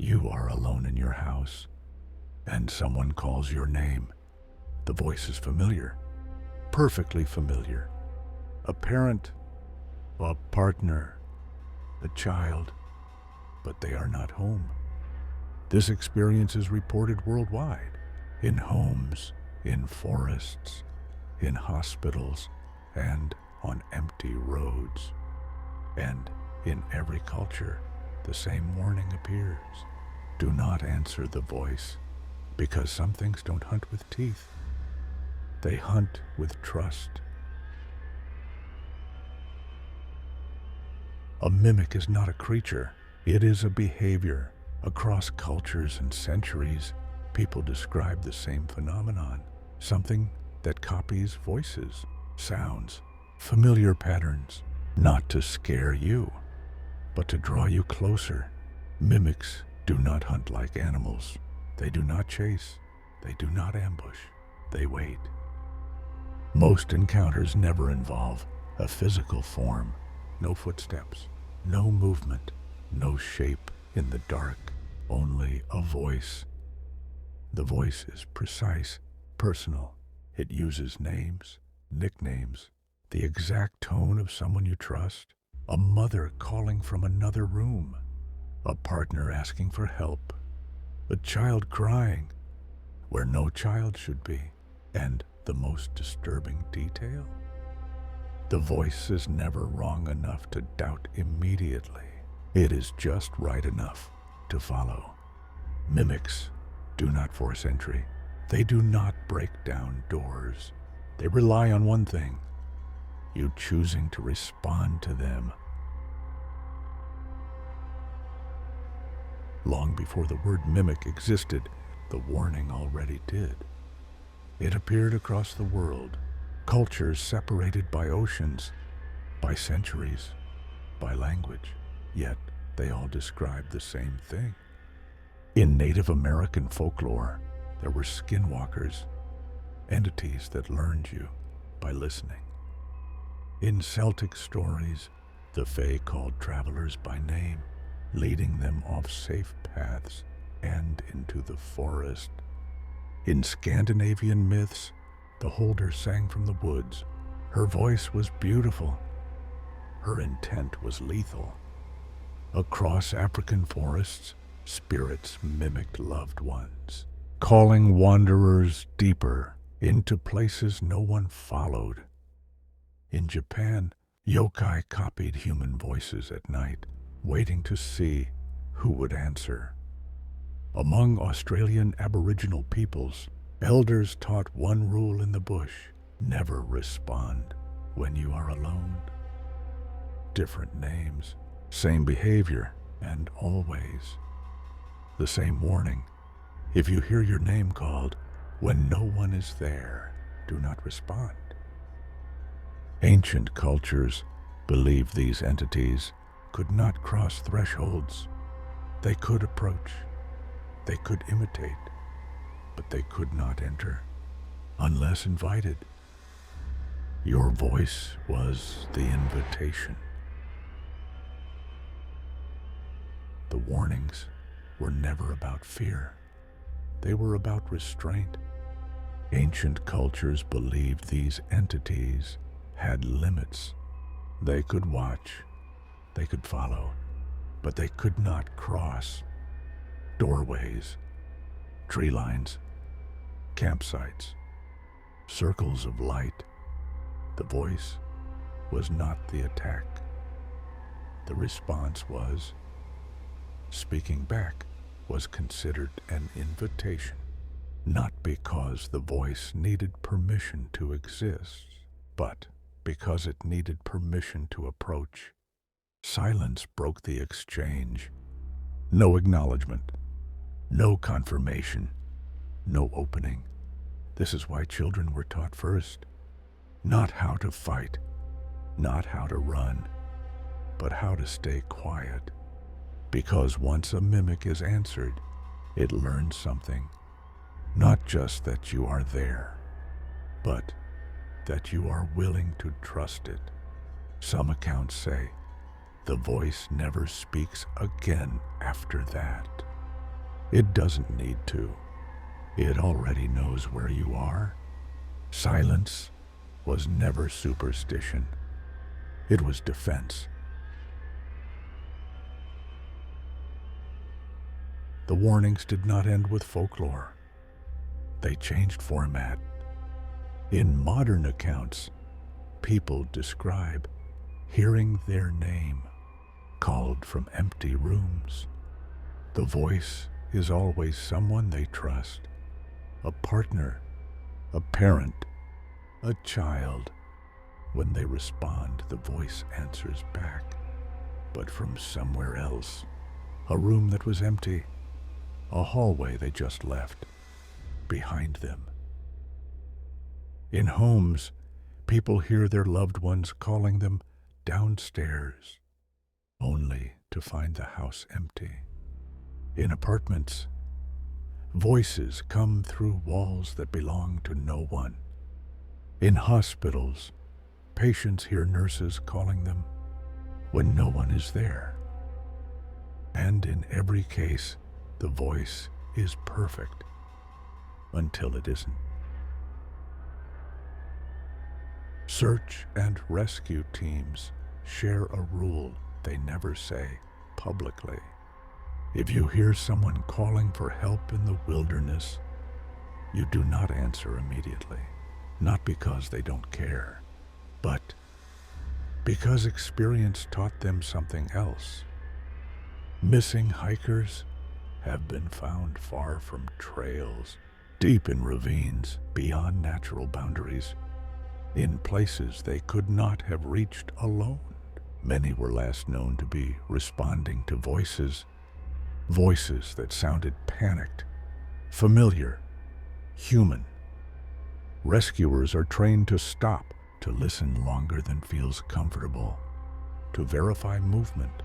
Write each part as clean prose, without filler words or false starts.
You are alone in your house, and someone calls your name. The voice is familiar, perfectly familiar. A parent, a partner, a child, but they are not home. This experience is reported worldwide, in homes, in forests, in hospitals, and on empty roads. And in every culture, the same warning appears. Do not answer the voice, because some things don't hunt with teeth. They hunt with trust. A mimic is not a creature. It is a behavior. Across cultures and centuries, people describe the same phenomenon, something that copies voices, sounds, familiar patterns, not to scare you, but to draw you closer. Mimics do not hunt like animals. They do not chase. They do not ambush. They wait. Most encounters never involve a physical form, no footsteps, no movement, no shape in the dark, only a voice. The voice is precise, personal. It uses names, nicknames, the exact tone of someone you trust, a mother calling from another room, a partner asking for help, a child crying where no child should be, and the most disturbing detail? The voice is never wrong enough to doubt immediately. It is just right enough to follow. Mimics do not force entry. They do not break down doors. They rely on one thing: you choosing to respond to them. Long before the word mimic existed, the warning already did. It appeared across the world, cultures separated by oceans, by centuries, by language, yet they all described the same thing. In Native American folklore, there were skinwalkers, entities that learned you by listening. In Celtic stories, the Fae called travelers by name, leading them off safe paths and into the forest. In Scandinavian myths, the holder sang from the woods. Her voice was beautiful. Her intent was lethal. Across African forests, spirits mimicked loved ones, calling wanderers deeper into places no one followed. In Japan, yokai copied human voices at night, waiting to see who would answer. Among Australian Aboriginal peoples, elders taught one rule in the bush: never respond when you are alone. Different names, same behavior, and always the same warning: if you hear your name called when no one is there, do not respond. Ancient cultures believed these entities could not cross thresholds. They could approach, they could imitate, but they could not enter unless invited. Your voice was the invitation. The warnings were never about fear. They were about restraint. Ancient cultures believed these entities had limits. They could watch, they could follow, but they could not cross. Doorways, tree lines, campsites, circles of light. The voice was not the attack. The response was, speaking back was considered an invitation, not because the voice needed permission to exist, but because it needed permission to approach. Silence broke the exchange. No acknowledgement, no confirmation, no opening. This is why children were taught first, not how to fight, not how to run, but how to stay quiet. Because once a mimic is answered, it learns something. Not just that you are there, but that you are willing to trust it. Some accounts say the voice never speaks again after that. It doesn't need to. It already knows where you are. Silence was never superstition. It was defense. The warnings did not end with folklore. They changed format. In modern accounts, people describe hearing their name called from empty rooms. The voice is always someone they trust, a partner, a parent, a child. When they respond, the voice answers back, but from somewhere else, a room that was empty, a hallway they just left behind them. In homes, people hear their loved ones calling them downstairs, only to find the house empty. In apartments, voices come through walls that belong to no one. In hospitals, patients hear nurses calling them when no one is there. And in every case, the voice is perfect until it isn't. Search and rescue teams share a rule they never say publicly. If you hear someone calling for help in the wilderness, you do not answer immediately, not because they don't care, but because experience taught them something else. Missing hikers have been found far from trails, deep in ravines, beyond natural boundaries, in places they could not have reached alone. Many were last known to be responding to voices that sounded panicked, familiar, human. Rescuers are trained to stop, to listen longer than feels comfortable, to verify movement,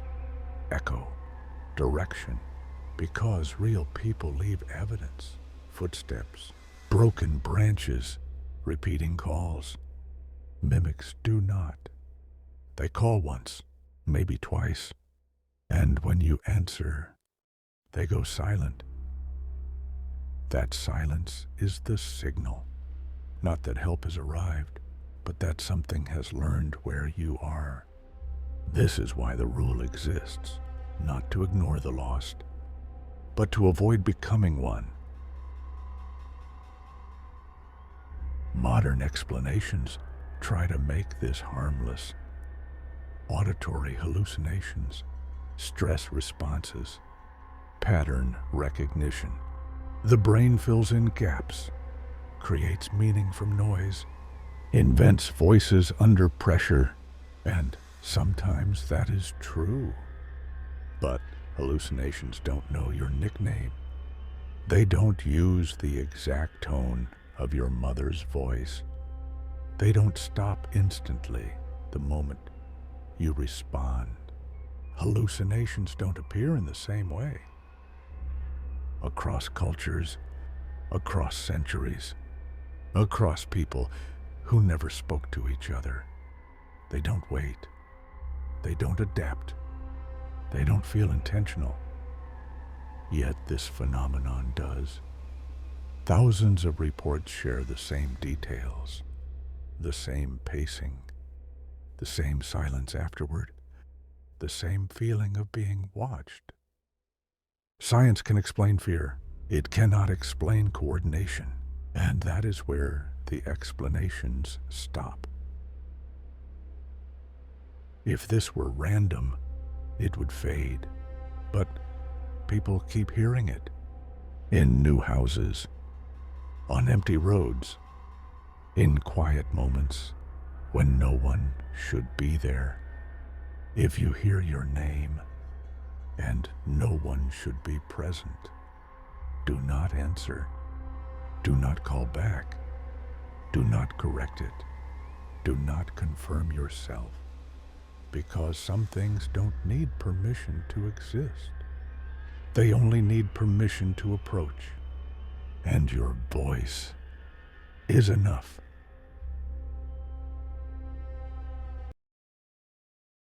echo, direction, because real people leave evidence, footsteps, broken branches, repeating calls. Mimics do not. They call once, maybe twice, and when you answer, they go silent. That silence is the signal. Not that help has arrived, but that something has learned where you are. This is why the rule exists, not to ignore the lost, but to avoid becoming one. Modern explanations try to make this harmless. Auditory hallucinations, stress responses, pattern recognition. The brain fills in gaps, creates meaning from noise, invents voices under pressure, and sometimes that is true. But hallucinations don't know your nickname. They don't use the exact tone of your mother's voice. They don't stop instantly the moment you respond. Hallucinations don't appear in the same way. Across cultures, across centuries, across people who never spoke to each other. They don't wait. They don't adapt. They don't feel intentional. Yet this phenomenon does. Thousands of reports share the same details, the same pacing, the same silence afterward, the same feeling of being watched. Science can explain fear. It cannot explain coordination. And that is where the explanations stop. If this were random, it would fade. But people keep hearing it. In new houses, on empty roads, in quiet moments when no one should be there. If you hear your name and no one should be present, do not answer. Do not call back. Do not correct it. Do not confirm yourself, because some things don't need permission to exist. They only need permission to approach, and your voice is enough.